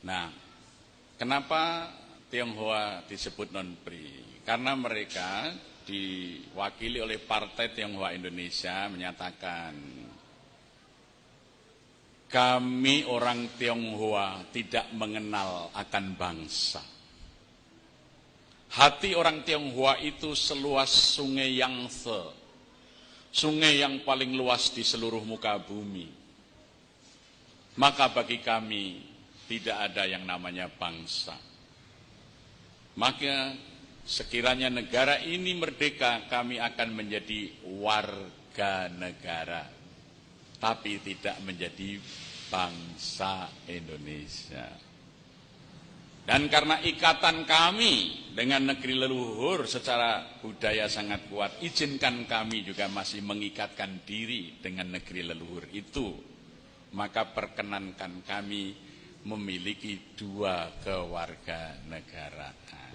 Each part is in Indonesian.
Nah, kenapa Tionghoa disebut non-PRI? Karena mereka diwakili oleh Partai Tionghoa Indonesia menyatakan, kami orang Tionghoa tidak mengenal akan bangsa. Hati orang Tionghoa itu seluas sungai Yangtze, sungai yang paling luas di seluruh muka bumi. Maka bagi kami tidak ada yang namanya bangsa. Maka sekiranya negara ini merdeka, kami akan menjadi warga negara, tapi tidak menjadi bangsa Indonesia. Dan karena ikatan kami dengan negeri leluhur secara budaya sangat kuat, izinkan kami juga masih mengikatkan diri dengan negeri leluhur itu. Maka perkenankan kami memiliki dua kewarganegaraan.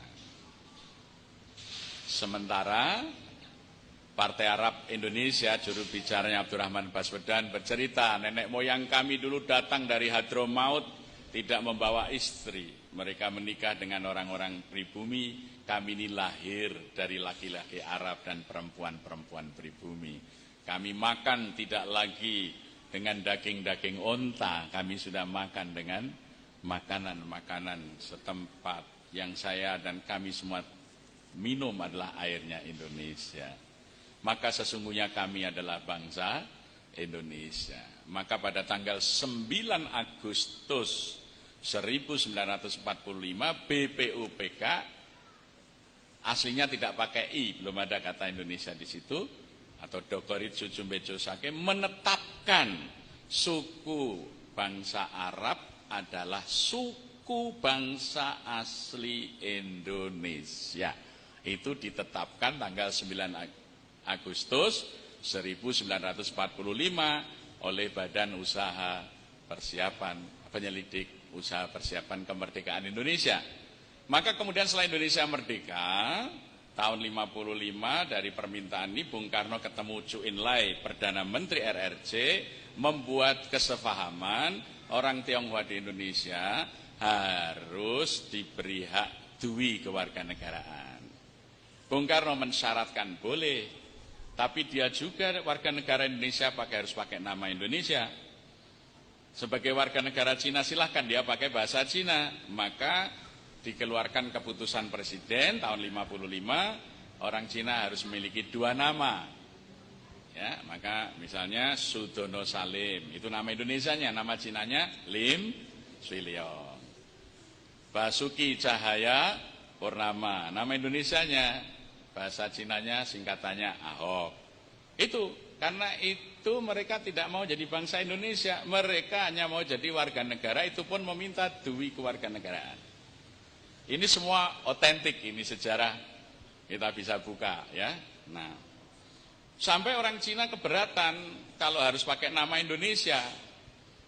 Sementara Partai Arab Indonesia, juru bicaranya Abdurrahman Baswedan bercerita, nenek moyang kami dulu datang dari Hadramaut, tidak membawa istri. Mereka menikah dengan orang-orang pribumi, kami ini lahir dari laki-laki Arab dan perempuan-perempuan pribumi. Kami makan tidak lagi dengan daging-daging onta, kami sudah makan dengan makanan-makanan setempat. Yang saya dan kami semua minum adalah airnya Indonesia. Maka sesungguhnya kami adalah bangsa Indonesia. Maka pada tanggal 9 Agustus 1945 BPUPK, aslinya tidak pakai I, belum ada kata Indonesia di situ, atau Dogoritsu Jumbejo Sake, menetapkan suku bangsa Arab adalah suku bangsa asli Indonesia. Itu ditetapkan tanggal 9 Agustus 1945 oleh Badan Usaha Persiapan Penyelidik Usaha Persiapan Kemerdekaan Indonesia. Maka kemudian setelah Indonesia merdeka, tahun 55 dari permintaan ini Bung Karno ketemu Chu Enlai, Perdana Menteri RRC, membuat kesepahaman orang Tionghoa di Indonesia harus diberi hak dui kewarganegaraan. Bung Karno mensyaratkan boleh, tapi dia juga warga negara Indonesia harus pakai nama Indonesia. Sebagai warga negara Cina silahkan dia pakai bahasa Cina. Maka dikeluarkan keputusan presiden tahun 55, orang Cina harus memiliki dua nama. Ya, maka misalnya Sudono Salim, itu nama Indonesianya, nama Cinanya Lim Swee Leong. Basuki Cahaya Purnama, nama Indonesianya, bahasa Cinanya singkatannya Ahok. Itu karena itu mereka tidak mau jadi bangsa Indonesia, mereka hanya mau jadi warga negara, itu pun meminta dui kewarganegaraan. Ini semua otentik, ini sejarah kita bisa buka ya. Nah, sampai orang Cina keberatan kalau harus pakai nama Indonesia.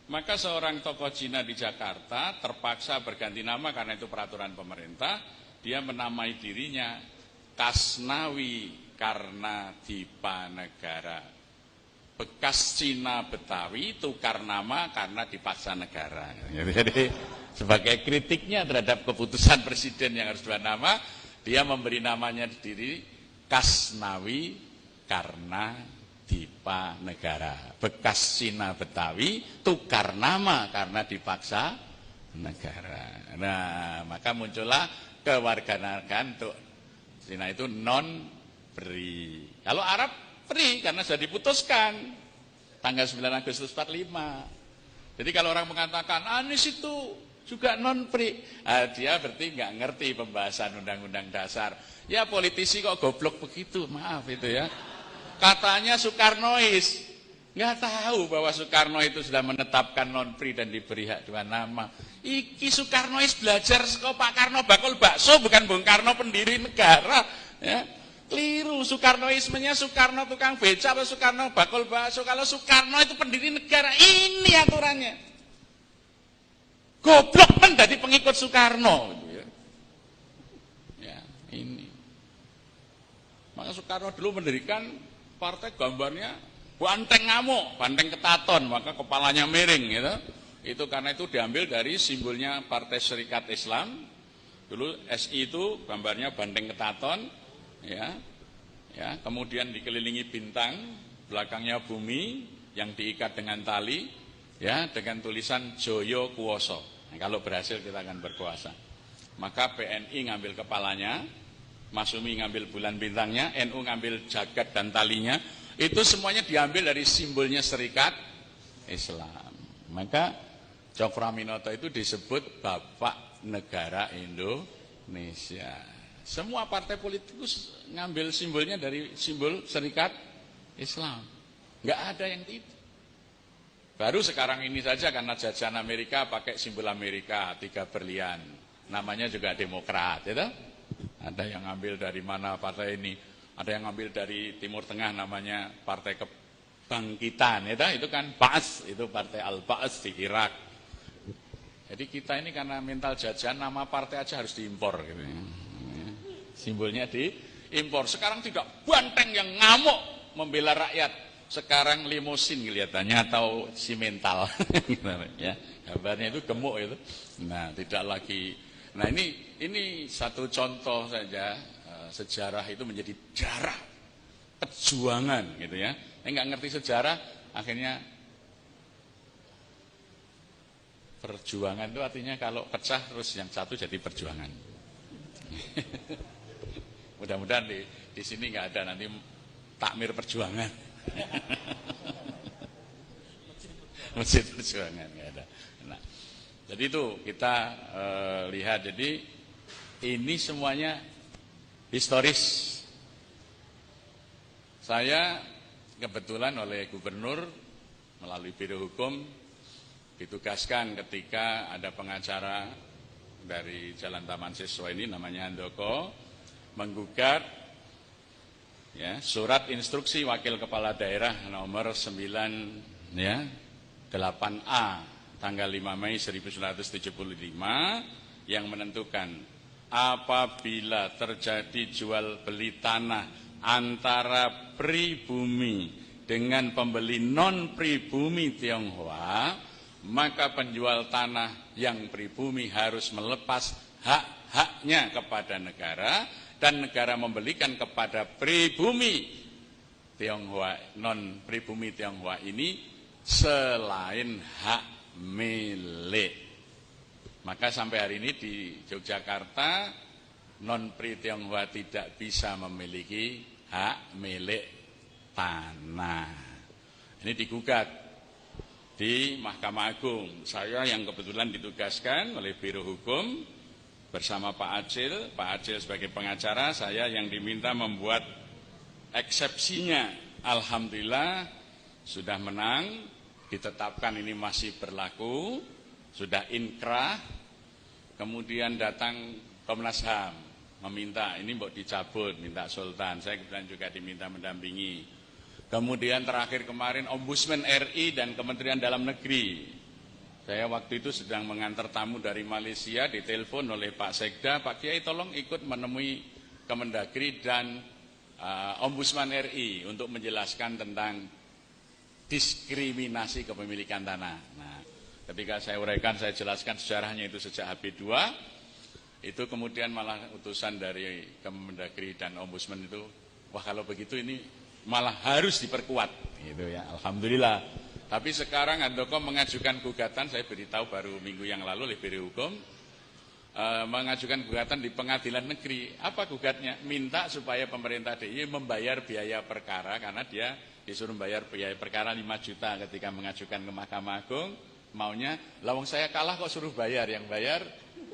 Maka seorang tokoh Cina di Jakarta terpaksa berganti nama karena itu peraturan pemerintah. Dia menamai dirinya Kasnawi karena Dipanegara. Bekas Cina Betawi tukar nama karena dipaksa negara. Jadi sebagai kritiknya terhadap keputusan presiden yang harus dua nama, dia memberi namanya sendiri Kasnawi karena Dipanegara. Bekas Cina Betawi tukar nama karena dipaksa negara. Nah, maka muncullah kewarganegaraan untuk Cina itu non-PRI. Kalau Arab PRI karena sudah diputuskan tanggal 9 Agustus 45. Jadi kalau orang mengatakan Anies itu juga non-PRI, dia berarti nggak ngerti pembahasan Undang-Undang Dasar. Ya politisi kok goblok begitu, maaf itu ya. Katanya Soekarnois, nggak tahu bahwa Soekarno itu sudah menetapkan non-PRI dan diberi hak dua nama. Iki Soekarnois belajar kok Pak Karno bakul bakso, bukan Bung Karno pendiri negara. Ya. Keliru, Soekarnoismenya Soekarno tukang beca atau Soekarno bakul bakso. Kalau Soekarno itu pendiri negara, ini aturannya. Goblok men dari pengikut Soekarno. Ya, ini. Maka Soekarno dulu mendirikan partai gambarnya banteng ngamuk, banteng ketaton, maka kepalanya miring gitu. itu karena itu diambil dari simbolnya Partai Serikat Islam. Dulu SI itu gambarnya banteng ketaton, ya, kemudian dikelilingi bintang, belakangnya bumi yang diikat dengan tali, ya, dengan tulisan Joyo Kuwoso. Nah, kalau berhasil kita akan berkuasa. Maka PNI ngambil kepalanya, Masumi ngambil bulan bintangnya, NU ngambil jagat dan talinya. Itu semuanya diambil dari simbolnya Serikat Islam. Maka Cokroaminoto itu disebut Bapak Negara Indonesia. Semua partai politik ngambil simbolnya dari simbol Serikat Islam. Nggak ada yang tidak. Baru sekarang ini saja karena jajahan Amerika pakai simbol Amerika, 3 berlian. Namanya juga Demokrat, gitu. Ada yang ngambil dari mana partai ini? Ada yang ngambil dari Timur Tengah namanya Partai Kebangkitan, itu kan Ba'as, itu Partai Al-Ba'as di Irak. Jadi kita ini karena mental jajan, nama partai aja harus diimpor gitu ya. Simbolnya diimpor. Sekarang tidak banteng yang ngamuk membela rakyat. Sekarang limusin kelihatannya atau simental. Ya, gambarnya itu gemuk itu. Nah, tidak lagi. Nah, ini satu contoh saja sejarah itu menjadi darah perjuangan gitu ya. Yang nggak ngerti sejarah akhirnya perjuangan itu artinya kalau pecah terus yang satu jadi perjuangan. Mudah-mudahan di sini nggak ada nanti takmir perjuangan. Masjid perjuangan nggak ada. Nah, jadi itu kita lihat. Jadi ini semuanya historis. Saya kebetulan oleh gubernur melalui Biro Hukum ditugaskan ketika ada pengacara dari Jalan Taman Siswa ini namanya Handoko menggugat ya, surat instruksi Wakil Kepala Daerah nomor 98A tanggal 5 Mei 1975 yang menentukan apabila terjadi jual beli tanah antara pribumi dengan pembeli non pribumi Tionghoa, maka penjual tanah yang pribumi harus melepas hak-haknya kepada negara dan negara membelikan kepada pribumi Tionghoa, non pribumi Tionghoa ini selain hak milik. Maka sampai hari ini di Yogyakarta non pri Tionghoa tidak bisa memiliki hak milik tanah. Ini digugat di Mahkamah Agung. Saya yang kebetulan ditugaskan oleh Biro Hukum bersama Pak Acil sebagai pengacara, saya yang diminta membuat eksepsinya. Alhamdulillah sudah menang, ditetapkan ini masih berlaku, sudah inkrah. Kemudian datang Komnas HAM meminta ini mau dicabut, minta Sultan. Saya kebetulan juga diminta mendampingi. Kemudian terakhir kemarin Ombudsman RI dan Kementerian Dalam Negeri. Saya waktu itu sedang mengantar tamu dari Malaysia, ditelepon oleh Pak Sekda, Pak Kiai tolong ikut menemui Kemendagri dan Ombudsman RI untuk menjelaskan tentang diskriminasi kepemilikan tanah. Nah, ketika saya uraikan, saya jelaskan sejarahnya itu sejak HB2, itu kemudian malah utusan dari Kemendagri dan Ombudsman itu, wah kalau begitu ini malah harus diperkuat, gitu ya. Alhamdulillah. Tapi sekarang Handoko mengajukan gugatan, saya beritahu baru minggu yang lalu oleh Biro Hukum, mengajukan gugatan di Pengadilan Negeri. Apa gugatnya? Minta supaya pemerintah DIY membayar biaya perkara karena dia disuruh membayar biaya perkara 5 juta ketika mengajukan ke Mahkamah Agung. Maunya, lawang saya kalah kok suruh bayar, yang bayar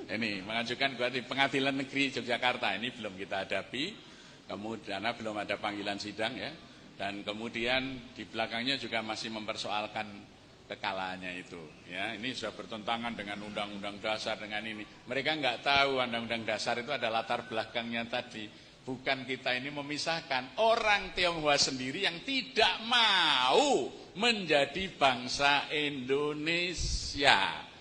ini mengajukan gugatan di Pengadilan Negeri Yogyakarta. Ini belum kita hadapi. Kemudian belum ada panggilan sidang ya, dan kemudian di belakangnya juga masih mempersoalkan kekalahannya itu. Ya, ini sudah bertentangan dengan Undang-Undang Dasar dengan ini. Mereka nggak tahu Undang-Undang Dasar itu ada latar belakangnya tadi. Bukan kita ini memisahkan orang Tionghoa sendiri yang tidak mau menjadi bangsa Indonesia.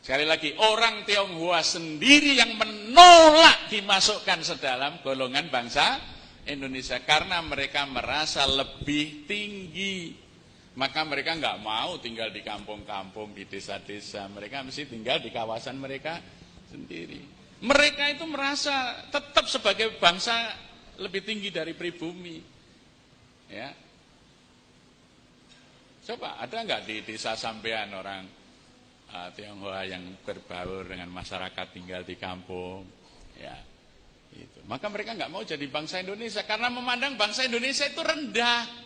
Sekali lagi, orang Tionghoa sendiri yang menolak dimasukkan sedalam golongan bangsa Indonesia karena mereka merasa lebih tinggi, Maka mereka nggak mau tinggal di kampung-kampung, di desa-desa. Mereka mesti tinggal di kawasan mereka sendiri. Mereka itu merasa tetap sebagai bangsa lebih tinggi dari pribumi. Ya. Coba ada nggak di desa sampean orang Tionghoa yang berbaur dengan masyarakat tinggal di kampung? Ya, itu. Maka mereka nggak mau jadi bangsa Indonesia karena memandang bangsa Indonesia itu rendah.